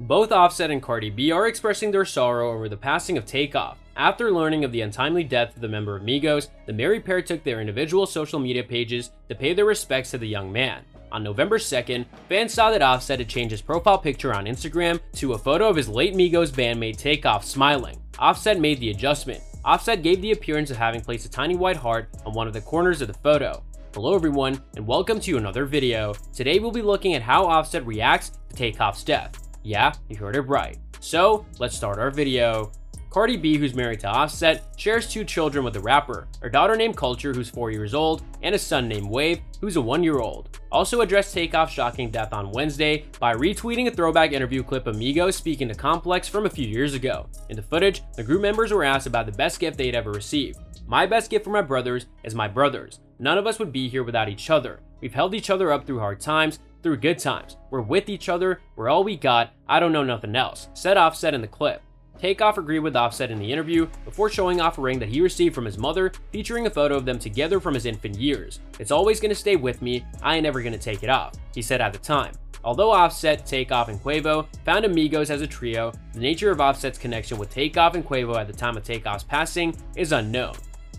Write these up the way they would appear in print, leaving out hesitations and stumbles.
Both Offset and Cardi B are expressing their sorrow over the passing of Takeoff. After learning of the untimely death of the member of Migos, the married pair took their individual social media pages to pay their respects to the young man. On November 2nd, fans saw that Offset had changed his profile picture on Instagram to a photo of his late Migos bandmate Takeoff smiling. Offset made the adjustment. Offset gave the appearance of having placed a tiny white heart on one of the corners of the photo. Hello everyone, and welcome to another video. Today we'll be looking at how Offset reacts to Takeoff's death. Yeah, you heard it right. So, let's start our video. Cardi B, who's married to Offset, shares 2 children with the rapper, a daughter named Culture, who's 4 years old, and a son named Wave, who's a 1-year-old. Also addressed Takeoff's shocking death on Wednesday by retweeting a throwback interview clip of Migos speaking to Complex from a few years ago. In the footage, the group members were asked about the best gift they'd ever received. "My best gift for my brothers is my brothers. None of us would be here without each other. We've held each other up through hard times, through good times. We're with each other, we're all we got, I don't know nothing else," said Offset in the clip. Takeoff agreed with Offset in the interview before showing off a ring that he received from his mother, featuring a photo of them together from his infant years. "It's always gonna stay with me, I ain't never gonna take it off," he said at the time. Although Offset, Takeoff, and Quavo founded Migos as a trio, the nature of Offset's connection with Takeoff and Quavo at the time of Takeoff's passing is unknown.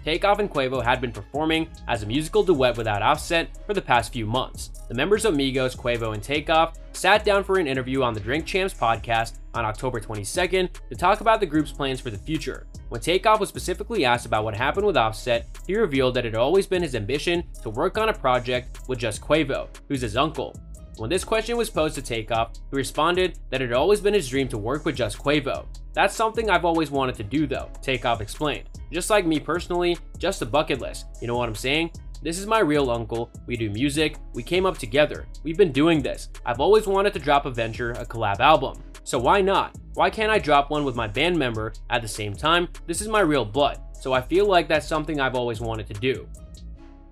Takeoff and Quavo had been performing as a musical duet without Offset for the past few months. The members of Migos, Quavo, and Takeoff sat down for an interview on the Drink Champs podcast on October 22nd to talk about the group's plans for the future. When Takeoff was specifically asked about what happened with Offset, he revealed that it had always been his ambition to work on a project with just Quavo, who's his uncle. When this question was posed to Takeoff, he responded that it had always been his dream to work with just Quavo. "That's something I've always wanted to do though," Takeoff explained. "Just like me personally, just a bucket list, you know what I'm saying? This is my real uncle, we do music, we came up together, we've been doing this. I've always wanted to drop a venture, a collab album. So why not? Why can't I drop one with my band member at the same time? This is my real blood, so I feel like that's something I've always wanted to do."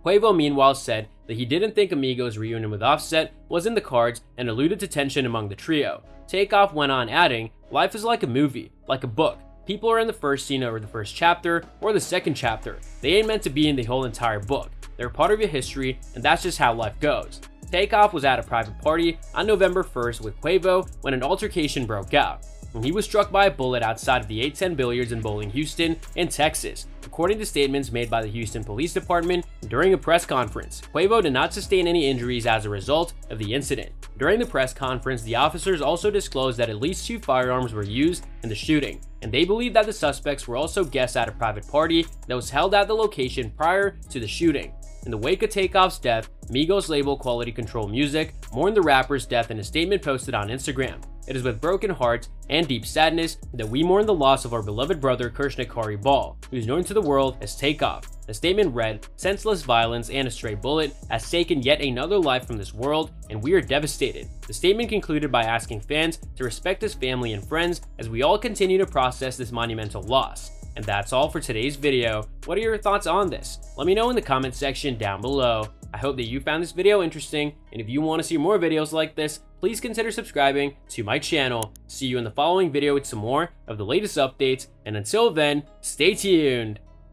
Quavo meanwhile said that he didn't think Amigos' reunion with Offset was in the cards and alluded to tension among the trio. Takeoff went on adding, "Life is like a movie, like a book. People are in the first scene or the first chapter or the second chapter. They ain't meant to be in the whole entire book. They're part of your history, and that's just how life goes." Takeoff was at a private party on November 1st with Quavo when an altercation broke out, when he was struck by a bullet outside of the 810 Billiards in Bowling, Houston, in Texas, according to statements made by the Houston Police Department during a press conference. Quavo did not sustain any injuries as a result of the incident. During the press conference, the officers also disclosed that at least 2 firearms were used in the shooting, and they believe that the suspects were also guests at a private party that was held at the location prior to the shooting. In the wake of Takeoff's death, Migos label Quality Control Music mourned the rapper's death in a statement posted on Instagram. "It is with broken hearts and deep sadness that we mourn the loss of our beloved brother Kershnikari Ball, who is known to the world as Takeoff." The statement read, "Senseless violence and a stray bullet has taken yet another life from this world, and we are devastated." The statement concluded by asking fans to respect his family and friends as we all continue to process this monumental loss. And that's all for today's video. What are your thoughts on this? Let me know in the comment section down below. I hope that you found this video interesting, and if you want to see more videos like this, please consider subscribing to my channel. See you in the following video with some more of the latest updates, and until then, stay tuned.